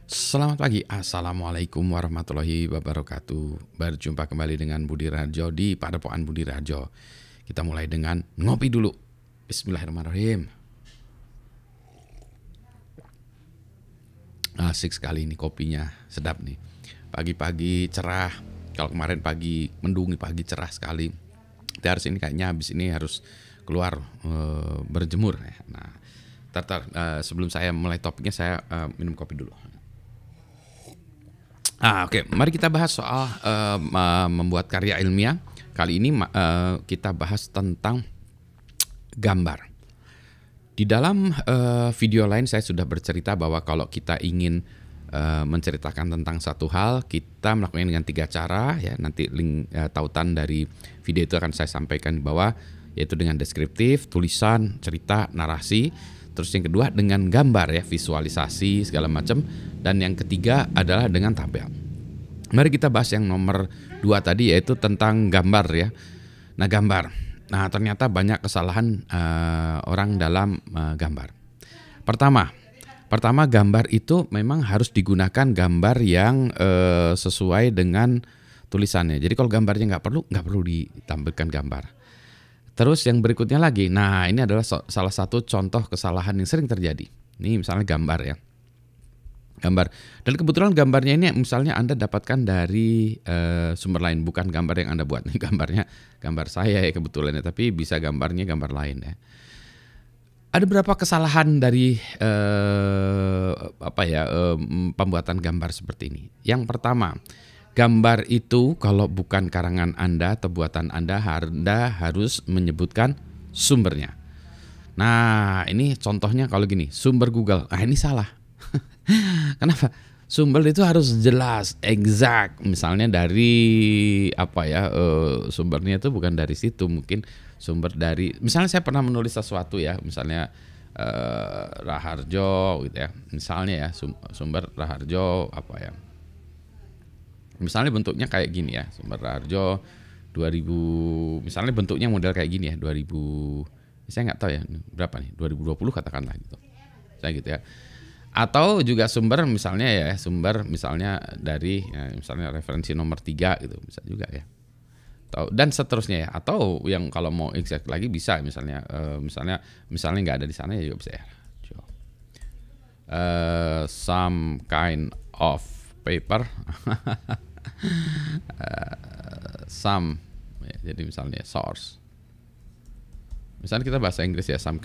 Selamat pagi, Assalamualaikum warahmatullahi wabarakatuh. Berjumpa kembali dengan Budi Raharjo di Padepokan Budi Raharjo. Kita mulai dengan ngopi dulu. Bismillahirrahmanirrahim. Asik sekali nih kopinya, sedap nih. Pagi-pagi cerah, kalau kemarin pagi mendung, pagi cerah sekali. Tapi harus ini kayaknya habis ini harus keluar berjemur. Nah, sebelum saya mulai topiknya saya minum kopi dulu. Oke. Mari kita bahas soal membuat karya ilmiah. Kali ini kita bahas tentang gambar. Di dalam video lain saya sudah bercerita bahwa kalau kita ingin menceritakan tentang satu hal, kita melakukannya dengan 3 cara ya. Nanti link tautan dari video itu akan saya sampaikan di bawah, yaitu dengan deskriptif, tulisan, cerita, narasi. Terus yang kedua dengan gambar ya, visualisasi segala macam. Dan yang ketiga adalah dengan tabel. Mari kita bahas yang nomor 2 tadi, yaitu tentang gambar ya. Nah, gambar. Nah, ternyata banyak kesalahan orang dalam gambar. Pertama, gambar itu memang harus digunakan gambar yang sesuai dengan tulisannya. Jadi kalau gambarnya nggak perlu ditampilkan gambar. Terus yang berikutnya lagi, nah ini adalah salah satu contoh kesalahan yang sering terjadi. Ini misalnya gambar ya. Gambar. Dan kebetulan gambarnya ini misalnya Anda dapatkan dari sumber lain, bukan gambar yang Anda buat. Ini gambarnya gambar saya ya kebetulan ya, tapi bisa gambarnya gambar lain ya. Ada beberapa kesalahan dari pembuatan gambar seperti ini. Yang pertama, gambar itu kalau bukan karangan Anda atau buatan Anda harus menyebutkan sumbernya. Nah, ini contohnya kalau gini, sumber Google. Nah, ini salah. Kenapa? Sumber itu harus jelas, exact. Misalnya dari sumbernya itu bukan dari situ, mungkin sumber dari, misalnya saya pernah menulis sesuatu ya, misalnya Raharjo gitu ya. Misalnya ya, sumber Raharjo misalnya bentuknya kayak gini ya, sumber Raharjo 2000, misalnya bentuknya model kayak gini ya, 2000, saya nggak tahu ya berapa nih, 2020 katakanlah gitu. Saya gitu ya. Atau juga sumber misalnya dari ya, misalnya referensi nomor 3 gitu, bisa juga ya. Dan seterusnya ya. Atau yang kalau mau exact lagi bisa misalnya nggak ada di sana ya juga bisa ya. Some kind of paper. Some ya, jadi misalnya source. Misalnya kita bahasa Inggris ya, some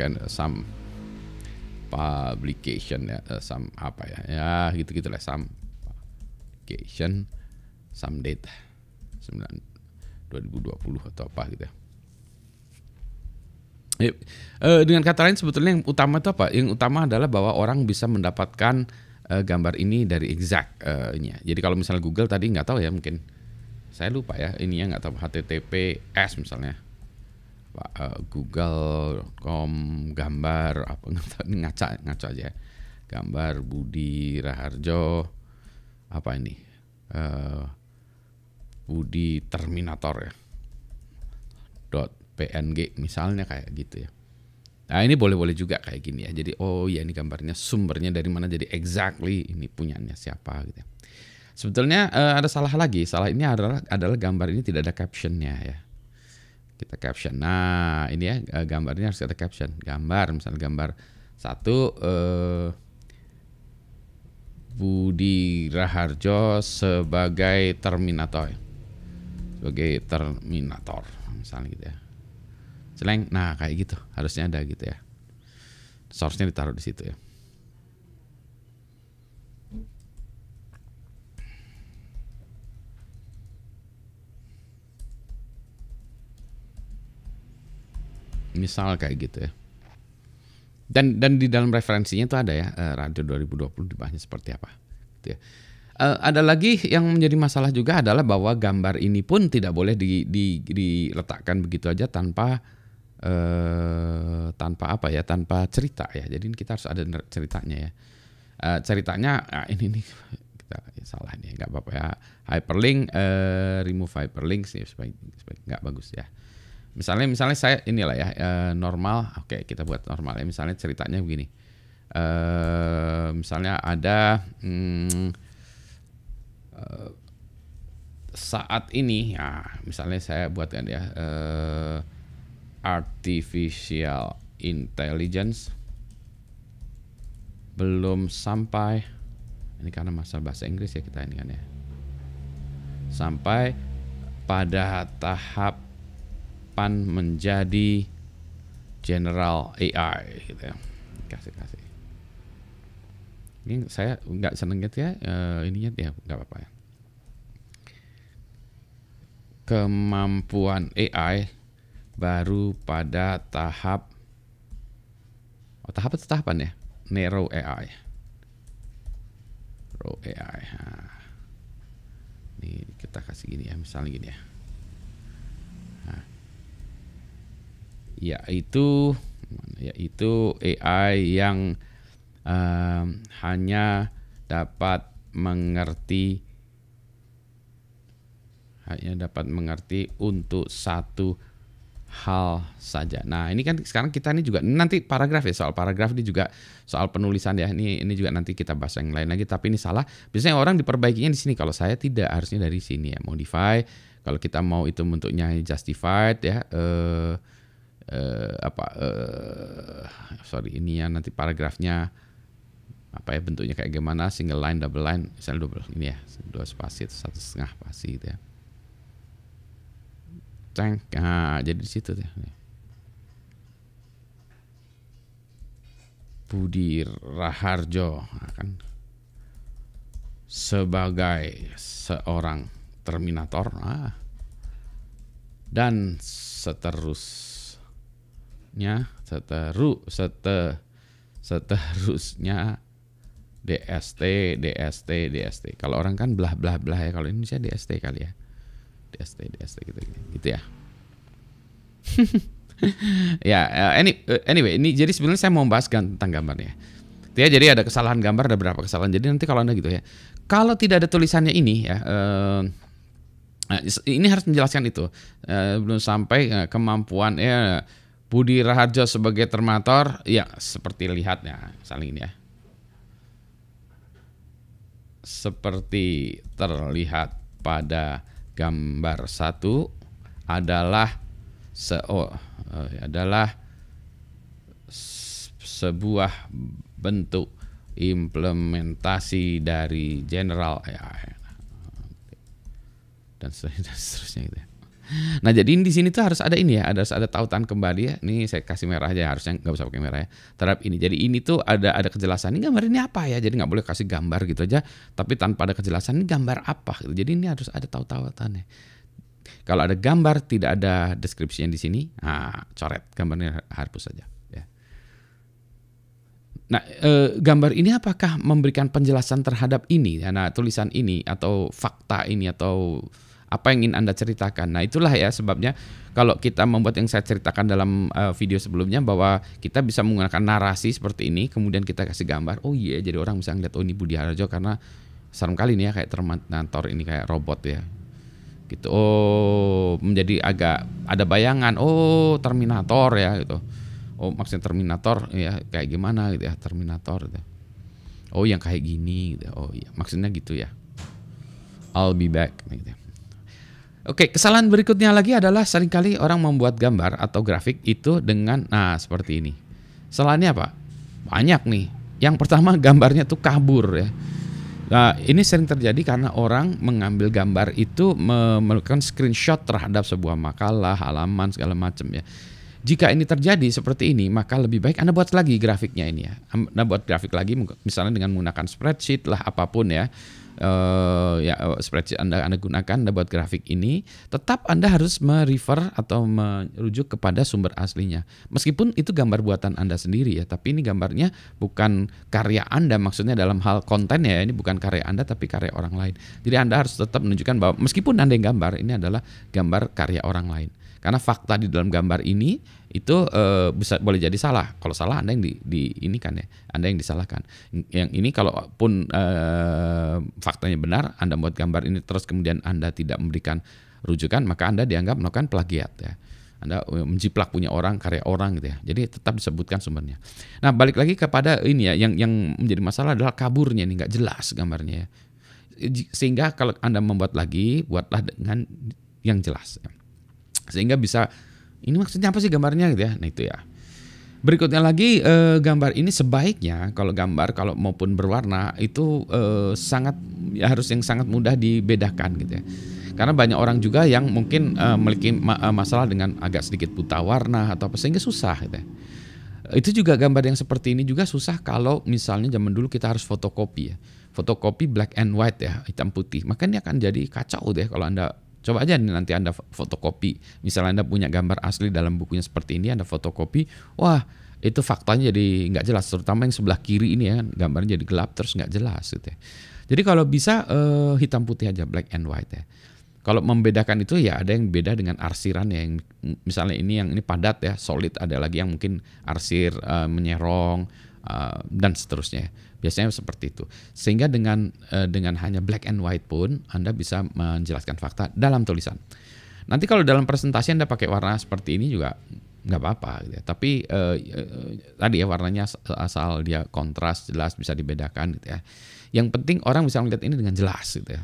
publication ya, some gitu-gitulah, some publication, some date 2020 atau apa gitu ya. Dengan kata lain sebetulnya yang utama itu apa? Yang utama adalah bahwa orang bisa mendapatkan gambar ini dari exact-nya. Jadi kalau misalnya Google tadi nggak tahu ya, mungkin saya lupa ya, ininya nggak tahu, HTTPS misalnya. Google.com gambar apa, ini ngaco aja. Gambar Budi Raharjo apa ini? Budi Terminator ya. .png misalnya kayak gitu ya. Nah, ini boleh-boleh juga kayak gini ya. Jadi ini gambarnya sumbernya dari mana, jadi exactly ini punyanya siapa gitu ya. Sebetulnya ada salah lagi. Salah ini adalah gambar ini tidak ada captionnya ya. Kita caption. Nah, ini ya gambarnya harus ada caption. Gambar, misalnya gambar 1 Budi Raharjo sebagai Terminator. Misalnya gitu ya. Celeng. Nah, kayak gitu. Harusnya ada gitu ya. Source-nya ditaruh di situ ya. Misal kayak gitu ya. Dan di dalam referensinya itu ada ya, Radio 2020 dibahasnya seperti apa gitu ya. Ada lagi yang menjadi masalah juga adalah bahwa gambar ini pun tidak boleh diletakkan begitu aja tanpa tanpa cerita ya. Jadi kita harus ada ceritanya ya. Ceritanya ini nih kita salah nih, nggak apa-apa ya. Hyperlink, remove hyperlinks ya, supaya nggak bagus ya. Misalnya saya inilah ya, normal, oke kita buat normal ya. Misalnya ceritanya begini, Misalnya ada saat ini, ya, misalnya saya buatkan ya, artificial intelligence belum sampai, ini karena masalah bahasa Inggris ya kita ini kan ya, sampai pada tahapan menjadi general AI gitu ya. Kasih. Ini saya nggak seneng gitu ya, ininya ya nggak apa-apa ya. Kemampuan AI baru pada tahapan ya, narrow AI. Raw AI. Nah, ini kita kasih gini ya, misalnya gini ya. Nah, yaitu AI yang hanya dapat mengerti untuk satu hal saja. Nah, ini kan sekarang kita ini juga nanti paragraf ya, soal paragraf ini juga soal penulisan ya. Ini juga nanti kita bahas yang lain lagi, tapi ini salah. Biasanya orang diperbaikinya di sini. Kalau saya tidak, harusnya dari sini ya, modify. Kalau kita mau itu bentuknya justified ya, ini ya nanti paragrafnya apa ya, bentuknya kayak gimana, single line, double line, misalnya double ini ya, 2 spasi atau 1,5 spasi gitu ya. Nah, jadi di situ deh. Budi Raharjo kan sebagai seorang Terminator, dan seterusnya DST. Kalau orang kan belah ya, kalau ini saya DST kali ya. DST gitu ya. Ya, anyway, ini jadi sebenarnya saya mau bahas tentang gambarnya. Ya, jadi ada kesalahan gambar, ada berapa kesalahan. Jadi nanti kalau Anda gitu ya, kalau tidak ada tulisannya ini ya, ini harus menjelaskan itu. Belum sampai kemampuan ya Budi Raharjo sebagai Terminator, ya seperti lihatnya, saling ini ya. Seperti terlihat pada gambar 1 adalah sebuah bentuk implementasi dari general AI dan seterusnya gitu ya. Nah, jadi di sini tuh harus ada ini ya, harus ada tautan kembali ya. Ini saya kasih merah aja, harusnya nggak usah pakai merah ya. Terhadap ini. Jadi ini tuh ada kejelasan. Ini gambar ini apa ya? Jadi nggak boleh kasih gambar gitu aja, tapi tanpa ada kejelasan ini gambar apa gitu. Jadi ini harus ada tautannya. Kalau ada gambar tidak ada deskripsinya di sini, coret gambarnya, hapus saja. Ya. Nah, gambar ini apakah memberikan penjelasan terhadap ini? Nah, tulisan ini atau fakta ini atau apa yang ingin Anda ceritakan. Nah, itulah ya sebabnya kalau kita membuat yang saya ceritakan dalam video sebelumnya, bahwa kita bisa menggunakan narasi seperti ini, kemudian kita kasih gambar. Oh iya, jadi orang bisa ngeliat, oh ini Budi Raharjo karena serem kali ini ya, kayak Terminator ini, kayak robot ya. Gitu. Oh, menjadi agak ada bayangan, oh Terminator ya gitu. Oh, maksudnya Terminator ya kayak gimana gitu ya, Terminator gitu. Oh, yang kayak gini gitu. Oh iya, maksudnya gitu ya. I'll be back gitu. Oke, kesalahan berikutnya lagi adalah seringkali orang membuat gambar atau grafik itu dengan seperti ini. Kesalahannya apa? Banyak nih. Yang pertama, gambarnya tuh kabur ya. Nah, ini sering terjadi karena orang mengambil gambar itu melakukan screenshot terhadap sebuah makalah, halaman, segala macam ya. Jika ini terjadi seperti ini, maka lebih baik Anda buat lagi grafiknya ini ya. Anda buat grafik lagi, misalnya dengan menggunakan spreadsheet lah, apapun ya. Spreadsheet Anda gunakan, Anda buat grafik ini, tetap Anda harus merefer atau merujuk kepada sumber aslinya. Meskipun itu gambar buatan Anda sendiri ya, tapi ini gambarnya bukan karya Anda, maksudnya dalam hal konten ya, ini bukan karya Anda tapi karya orang lain. Jadi Anda harus tetap menunjukkan bahwa meskipun Anda yang gambar, ini adalah gambar karya orang lain. Karena fakta di dalam gambar ini itu boleh jadi salah. Kalau salah Anda yang ini kan ya, Anda yang disalahkan. Yang ini kalaupun faktanya benar, Anda buat gambar ini terus kemudian Anda tidak memberikan rujukan, maka Anda dianggap melakukan plagiat ya. Anda menjiplak punya orang, karya orang gitu ya. Jadi tetap disebutkan sumbernya. Nah, balik lagi kepada ini ya, yang menjadi masalah adalah kaburnya nih, nggak jelas gambarnya ya. Sehingga kalau Anda membuat lagi, buatlah dengan yang jelas ya. Sehingga bisa, ini maksudnya apa sih gambarnya gitu ya. Nah itu ya. Berikutnya lagi, gambar ini sebaiknya kalau gambar kalau maupun berwarna itu sangat ya harus yang sangat mudah dibedakan gitu ya. Karena banyak orang juga yang mungkin memiliki masalah dengan agak sedikit buta warna atau apa sehingga susah gitu ya. Itu juga gambar yang seperti ini juga susah kalau misalnya zaman dulu kita harus fotokopi ya. Fotokopi black and white ya, hitam putih. Maka ini akan jadi kacau deh kalau Anda coba aja nanti Anda fotokopi. Misalnya Anda punya gambar asli dalam bukunya seperti ini, Anda fotokopi, wah itu faktanya jadi nggak jelas. Terutama yang sebelah kiri ini ya, gambarnya jadi gelap terus nggak jelas gitu ya. Jadi kalau bisa hitam putih aja, black and white ya. Kalau membedakan itu ya ada yang beda dengan arsiran ya, yang misalnya ini yang ini padat ya, solid, ada lagi yang mungkin arsir menyerong dan seterusnya. Biasanya seperti itu. Sehingga dengan hanya black and white pun Anda bisa menjelaskan fakta dalam tulisan. Nanti kalau dalam presentasi Anda pakai warna seperti ini juga nggak apa-apa gitu ya. Tapi tadi ya warnanya asal dia kontras, jelas, bisa dibedakan gitu ya. Yang penting orang bisa melihat ini dengan jelas gitu ya.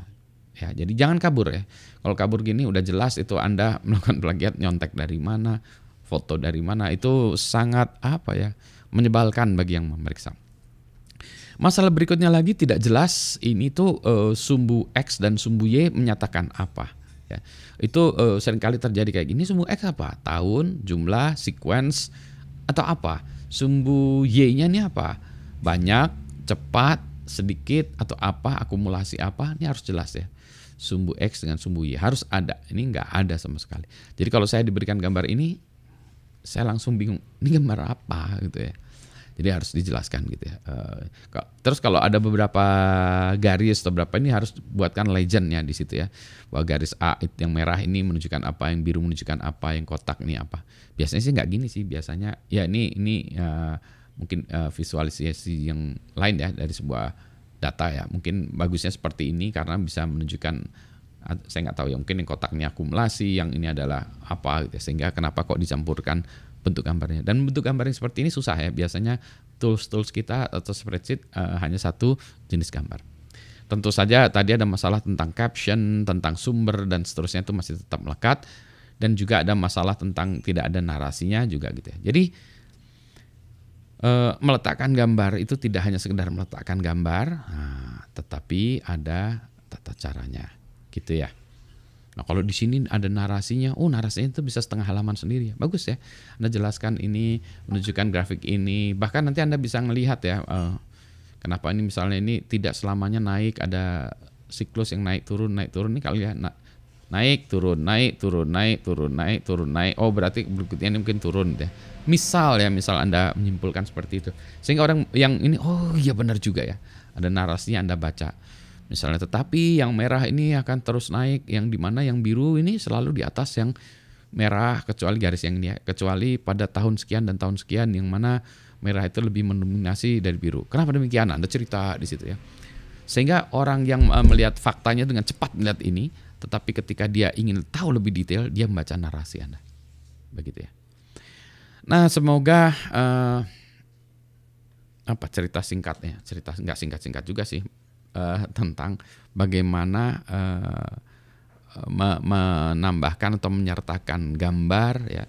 Ya, jadi jangan kabur ya. Kalau kabur gini udah jelas itu Anda melakukan plagiat, nyontek dari mana, foto dari mana, itu sangat menyebalkan bagi yang memeriksa. Masalah berikutnya lagi tidak jelas ini tuh sumbu X dan sumbu Y menyatakan apa ya. Itu seringkali terjadi kayak gini, sumbu X apa? Tahun, jumlah, sequence atau apa? Sumbu Y-nya ini apa? Banyak, cepat, sedikit atau apa, akumulasi apa? Ini harus jelas ya. Sumbu X dengan sumbu Y harus ada. Ini nggak ada sama sekali. Jadi kalau saya diberikan gambar ini, saya langsung bingung. Ini gambar apa gitu ya. Jadi harus dijelaskan gitu ya. Terus kalau ada beberapa garis atau berapa, ini harus buatkan legendnya di situ ya. Bahwa garis A yang merah ini menunjukkan apa, yang biru menunjukkan apa, yang kotak ini apa. Biasanya sih nggak gini sih. Biasanya ya ini mungkin visualisasi yang lain ya dari sebuah data ya. Mungkin bagusnya seperti ini karena bisa menunjukkan, saya nggak tahu ya, mungkin yang kotaknya akumulasi, yang ini adalah apa gitu ya. Sehingga kenapa kok dicampurkan bentuk gambarnya. Dan bentuk gambar yang seperti ini susah ya. Biasanya tools kita atau spreadsheet hanya satu jenis gambar. Tentu saja tadi ada masalah tentang caption, tentang sumber dan seterusnya, itu masih tetap melekat. Dan juga ada masalah tentang tidak ada narasinya juga gitu ya. Jadi meletakkan gambar itu tidak hanya sekedar meletakkan gambar, tetapi ada tata caranya gitu ya. Nah kalau di sini ada narasinya, narasinya itu bisa setengah halaman sendiri ya, bagus ya. Anda jelaskan ini, menunjukkan grafik ini, bahkan nanti Anda bisa melihat ya, kenapa ini misalnya ini tidak selamanya naik, ada siklus yang naik turun. Ini kalau ya naik turun, naik turun, naik turun, naik turun, naik. Oh berarti berikutnya ini mungkin turun ya. Misal Anda menyimpulkan seperti itu, sehingga orang yang ini, oh iya benar juga ya, ada narasinya Anda baca. Misalnya, tetapi yang merah ini akan terus naik, yang dimana yang biru ini selalu di atas yang merah, kecuali garis yang ini ya, kecuali pada tahun sekian dan tahun sekian, yang mana merah itu lebih mendominasi dari biru. Kenapa demikian? Anda cerita di situ ya. Sehingga orang yang melihat faktanya dengan cepat melihat ini, tetapi ketika dia ingin tahu lebih detail, dia membaca narasi Anda. Begitu ya. Nah, semoga cerita singkatnya, cerita nggak singkat-singkat juga sih, tentang bagaimana menambahkan atau menyertakan gambar ya,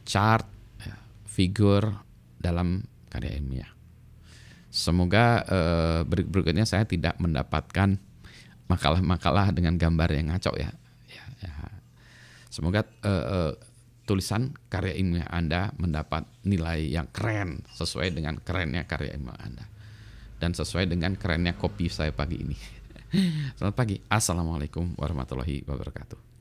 chart, ya, figur dalam karya ilmiah. Semoga berikutnya saya tidak mendapatkan makalah-makalah dengan gambar yang ngaco ya. Semoga tulisan karya ilmiah Anda mendapat nilai yang keren sesuai dengan kerennya karya ilmiah Anda. Dan sesuai dengan kerennya kopi saya pagi ini. Selamat pagi. Assalamualaikum warahmatullahi wabarakatuh.